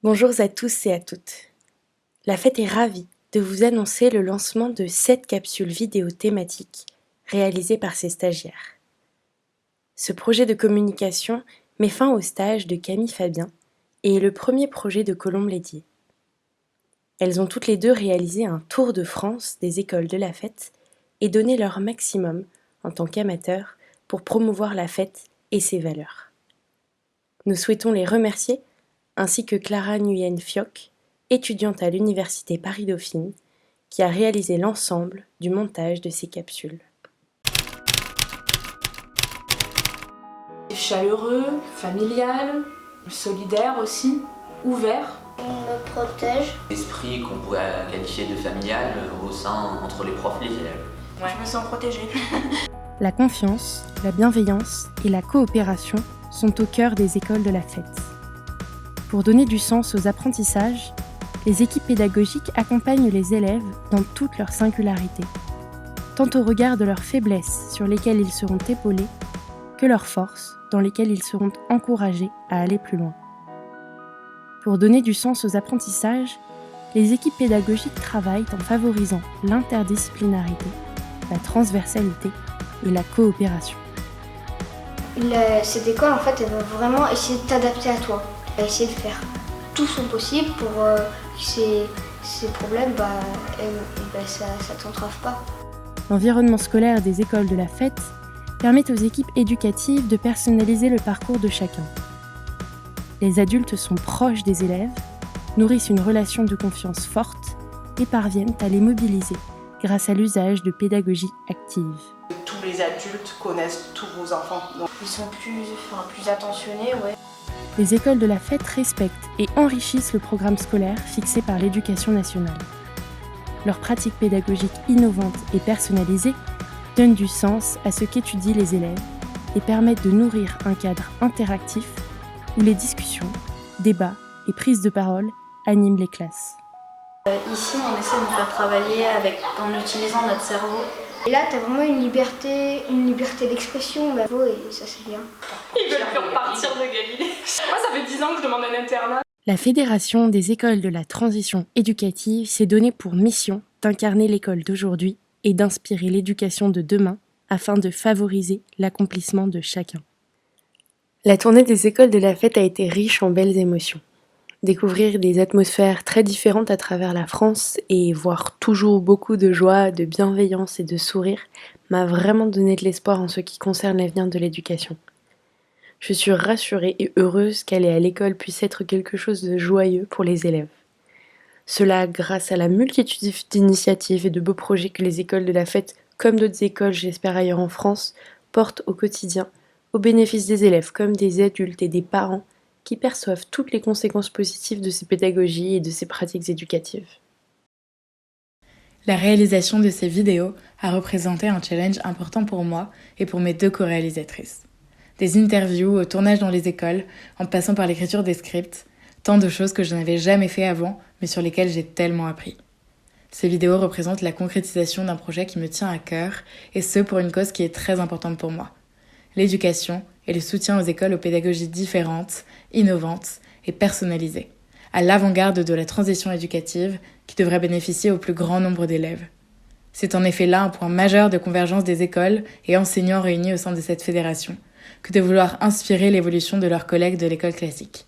Bonjour à tous et à toutes. La fête est ravie de vous annoncer le lancement de 7 capsules vidéo thématiques réalisées par ses stagiaires. Ce projet de communication met fin au stage de Camille Fabien et est le premier projet de Colombe Lédier. Elles ont toutes les deux réalisé un tour de France des écoles de la fête et donné leur maximum en tant qu'amateurs pour promouvoir la fête et ses valeurs. Nous souhaitons les remercier ainsi que Clara Nguyen Phiok, étudiante à l'Université Paris-Dauphine, qui a réalisé l'ensemble du montage de ces capsules. Chaleureux, familial, solidaire aussi, ouvert. On me protège. L'esprit qu'on pourrait qualifier de familial au sein entre les profs et les élèves. Ouais, je me sens protégée. La confiance, la bienveillance et la coopération sont au cœur des écoles de la fête. Pour donner du sens aux apprentissages, les équipes pédagogiques accompagnent les élèves dans toute leur singularité, tant au regard de leurs faiblesses sur lesquelles ils seront épaulés, que leurs forces dans lesquelles ils seront encouragés à aller plus loin. Pour donner du sens aux apprentissages, les équipes pédagogiques travaillent en favorisant l'interdisciplinarité, la transversalité et la coopération. Cette école, en fait, elle va vraiment essayer de t'adapter à toi. Elle va essayer de faire tout son possible pour que ces problèmes, ça ne t'entrave pas. L'environnement scolaire des écoles de la fête permet aux équipes éducatives de personnaliser le parcours de chacun. Les adultes sont proches des élèves, nourrissent une relation de confiance forte et parviennent à les mobiliser grâce à l'usage de pédagogie active. Tous les adultes connaissent tous vos enfants. Donc, Ils sont plus attentionnés, ouais. Les écoles de la fête respectent et enrichissent le programme scolaire fixé par l'Éducation nationale. Leurs pratiques pédagogiques innovantes et personnalisées donnent du sens à ce qu'étudient les élèves et permettent de nourrir un cadre interactif où les discussions, débats et prises de parole animent les classes. Ici, on essaie de nous faire travailler en utilisant notre cerveau. Et là, tu as vraiment une liberté d'expression, et ça c'est bien. ils veulent plus repartir de Galilée. Moi, ça fait 10 ans que je demande un internat. La Fédération des écoles de la transition éducative s'est donnée pour mission d'incarner l'école d'aujourd'hui et d'inspirer l'éducation de demain afin de favoriser l'accomplissement de chacun. La tournée des écoles de la fête a été riche en belles émotions. Découvrir des atmosphères très différentes à travers la France et voir toujours beaucoup de joie, de bienveillance et de sourire m'a vraiment donné de l'espoir en ce qui concerne l'avenir de l'éducation. Je suis rassurée et heureuse qu'aller à l'école puisse être quelque chose de joyeux pour les élèves. Cela grâce à la multitude d'initiatives et de beaux projets que les écoles de la fête, comme d'autres écoles j'espère ailleurs en France, portent au quotidien, au bénéfice des élèves comme des adultes et des parents qui perçoivent toutes les conséquences positives de ces pédagogies et de ces pratiques éducatives. La réalisation de ces vidéos a représenté un challenge important pour moi et pour mes 2 co-réalisatrices. Des interviews au tournage dans les écoles, en passant par l'écriture des scripts, tant de choses que je n'avais jamais fait avant, mais sur lesquelles j'ai tellement appris. Ces vidéos représentent la concrétisation d'un projet qui me tient à cœur, et ce pour une cause qui est très importante pour moi. L'éducation et le soutien aux écoles aux pédagogies différentes, innovantes et personnalisées, à l'avant-garde de la transition éducative qui devrait bénéficier au plus grand nombre d'élèves. C'est en effet là un point majeur de convergence des écoles et enseignants réunis au sein de cette fédération, que de vouloir inspirer l'évolution de leurs collègues de l'école classique.